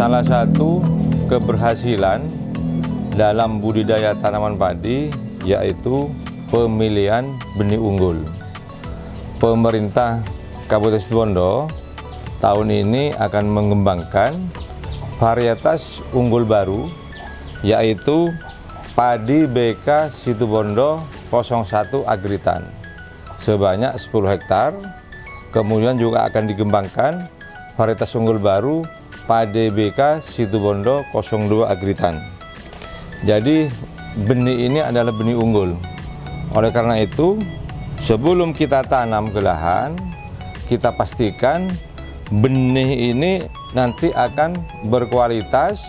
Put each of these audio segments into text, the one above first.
salah satu keberhasilan dalam budidaya tanaman padi yaitu pemilihan benih unggul. Pemerintah Kabupaten Situbondo tahun ini akan mengembangkan varietas unggul baru yaitu padi BK Situbondo 01 Agritan sebanyak 10 hektar. Kemudian juga akan dikembangkan varietas unggul baru padi BK Situbondo 02 Agritan. Jadi benih ini adalah benih unggul. Oleh karena itu, sebelum kita tanam ke lahan, kita pastikan benih ini nanti akan berkualitas,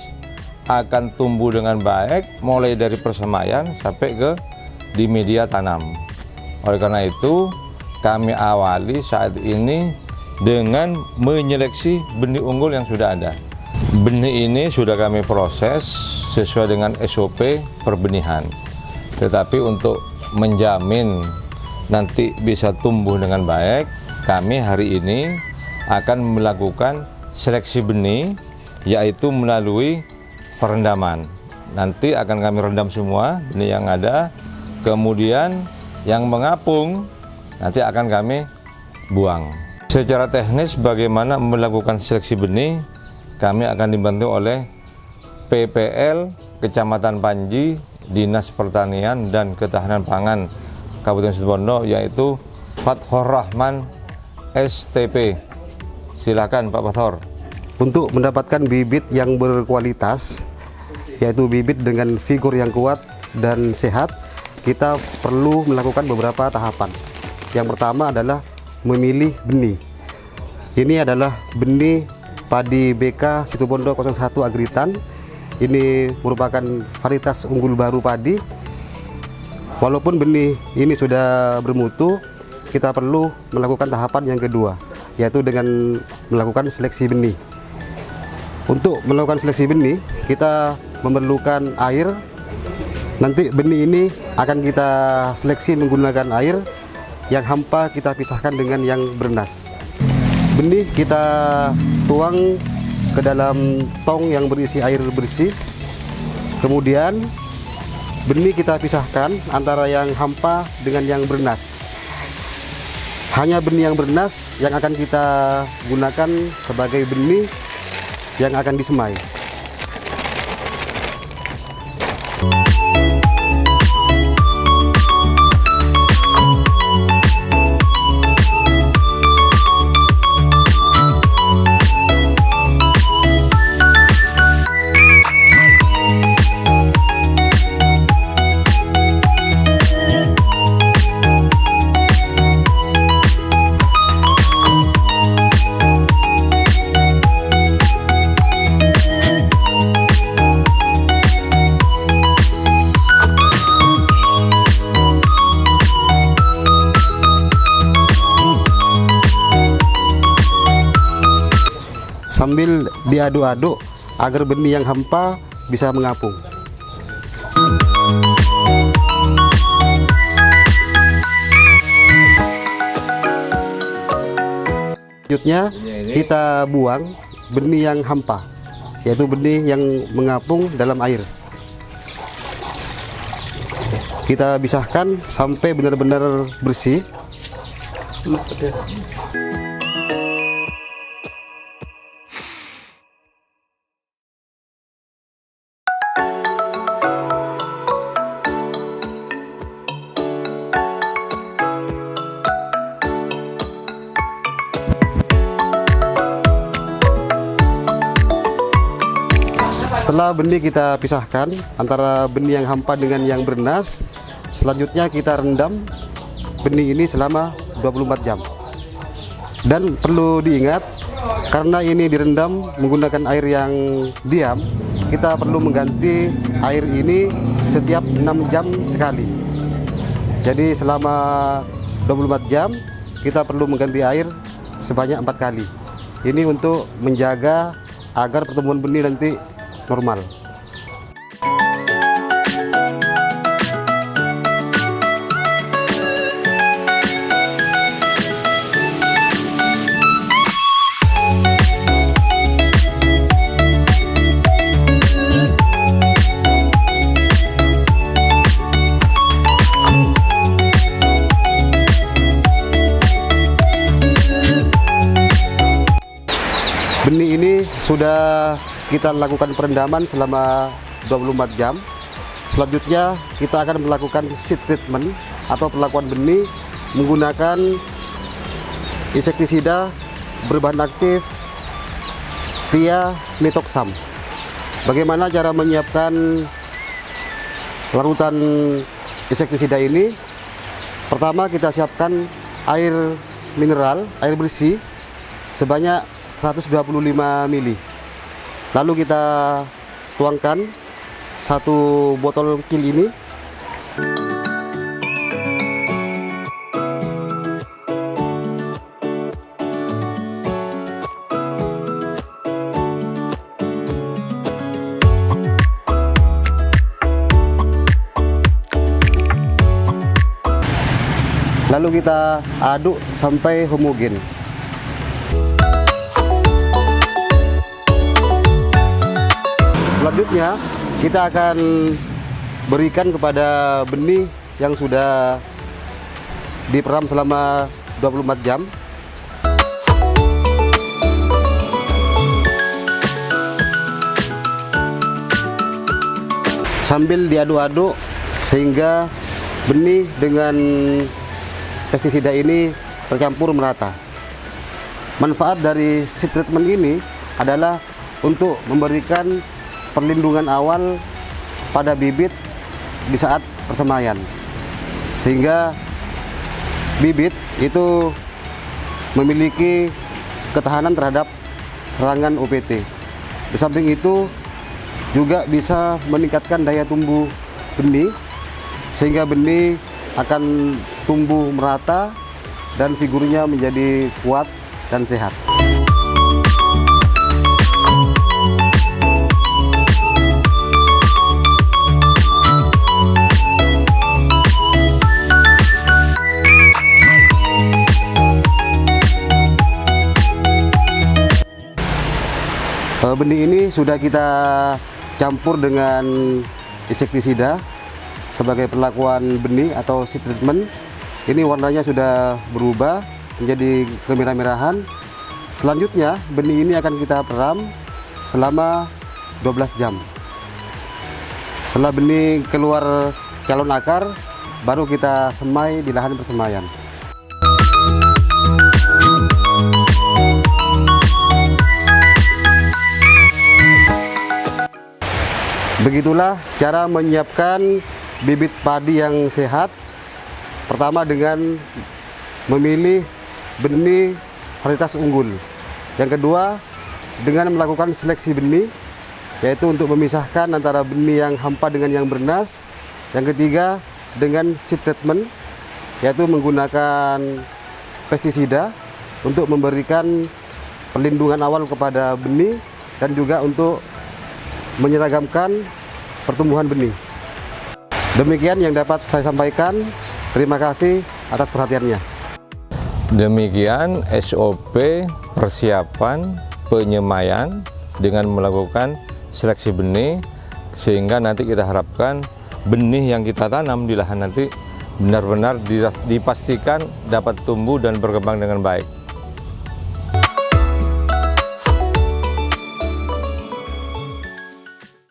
akan tumbuh dengan baik, mulai dari persemaian sampai ke di media tanam. Oleh karena itu, kami awali saat ini dengan menyeleksi benih unggul yang sudah ada. Benih ini sudah kami proses sesuai dengan SOP perbenihan. Tetapi untuk menjamin nanti bisa tumbuh dengan baik, kami hari ini akan melakukan seleksi benih, yaitu melalui perendaman. Nanti akan kami rendam semua benih yang ada, kemudian yang mengapung nanti akan kami buang. Secara teknis bagaimana melakukan seleksi benih, kami akan dibantu oleh PPL Kecamatan Panji, Dinas Pertanian dan Ketahanan Pangan Kabupaten Situbondo, yaitu Fathur Rahman STP. Silakan Pak Fathur. Untuk mendapatkan bibit yang berkualitas, yaitu bibit dengan figur yang kuat dan sehat, kita perlu melakukan beberapa tahapan. Yang pertama adalah memilih benih. Ini adalah benih padi BK Situbondo 01 Agritan. Ini merupakan varietas unggul baru padi. Walaupun benih ini sudah bermutu, kita perlu melakukan tahapan yang kedua, yaitu dengan melakukan seleksi benih. Untuk melakukan seleksi benih, kita memerlukan air. Nanti benih ini akan kita seleksi menggunakan air yang hampa kita pisahkan dengan yang bernas. Benih kita tuang ke dalam tong yang berisi air bersih. Kemudian benih kita pisahkan antara yang hampa dengan yang bernas. Hanya benih yang bernas yang akan kita gunakan sebagai benih yang akan disemai. Sambil diaduk-aduk agar benih yang hampa bisa mengapung. Selanjutnya kita buang benih yang hampa, yaitu benih yang mengapung dalam air. Kita pisahkan sampai benar-benar bersih. Setelah benih kita pisahkan antara benih yang hampa dengan yang bernas, selanjutnya kita rendam benih ini selama 24 jam. Dan perlu diingat, karena ini direndam menggunakan air yang diam, kita perlu mengganti air ini setiap 6 jam sekali. Jadi selama 24 jam kita perlu mengganti air sebanyak 4 kali. Ini untuk menjaga agar pertumbuhan benih nanti normal. Benih ini sudah kita lakukan perendaman selama 24 jam. Selanjutnya kita akan melakukan seed treatment atau perlakuan benih menggunakan insektisida berbahan aktif thiamethoxam. Bagaimana cara menyiapkan larutan insektisida ini? Pertama, kita siapkan air mineral, air bersih sebanyak 125 ml. Lalu kita tuangkan satu botol kecil ini. Lalu kita aduk sampai homogen. Selanjutnya kita akan berikan kepada benih yang sudah diperam selama 24 jam. Sambil diaduk-aduk sehingga benih dengan pestisida ini tercampur merata. Manfaat dari seed treatment ini adalah untuk memberikan perlindungan awal pada bibit di saat persemaian, sehingga bibit itu memiliki ketahanan terhadap serangan OPT. Di samping itu juga bisa meningkatkan daya tumbuh benih, sehingga benih akan tumbuh merata dan figurnya menjadi kuat dan sehat. Benih ini sudah kita campur dengan insektisida sebagai perlakuan benih atau seed treatment. Ini warnanya sudah berubah menjadi kemerah-merahan. Selanjutnya benih ini akan kita peram selama 12 jam. Setelah benih keluar calon akar, baru kita semai di lahan persemaian. Begitulah cara menyiapkan bibit padi yang sehat. Pertama dengan memilih benih varietas unggul. Yang kedua dengan melakukan seleksi benih, yaitu untuk memisahkan antara benih yang hampa dengan yang bernas. Yang ketiga dengan seed treatment, yaitu menggunakan pestisida untuk memberikan perlindungan awal kepada benih dan juga untuk menyeragamkan pertumbuhan benih. Demikian yang dapat saya sampaikan. Terima kasih atas perhatiannya. Demikian SOP persiapan penyemaian dengan melakukan seleksi benih, sehingga nanti kita harapkan benih yang kita tanam di lahan nanti benar-benar dipastikan dapat tumbuh dan berkembang dengan baik.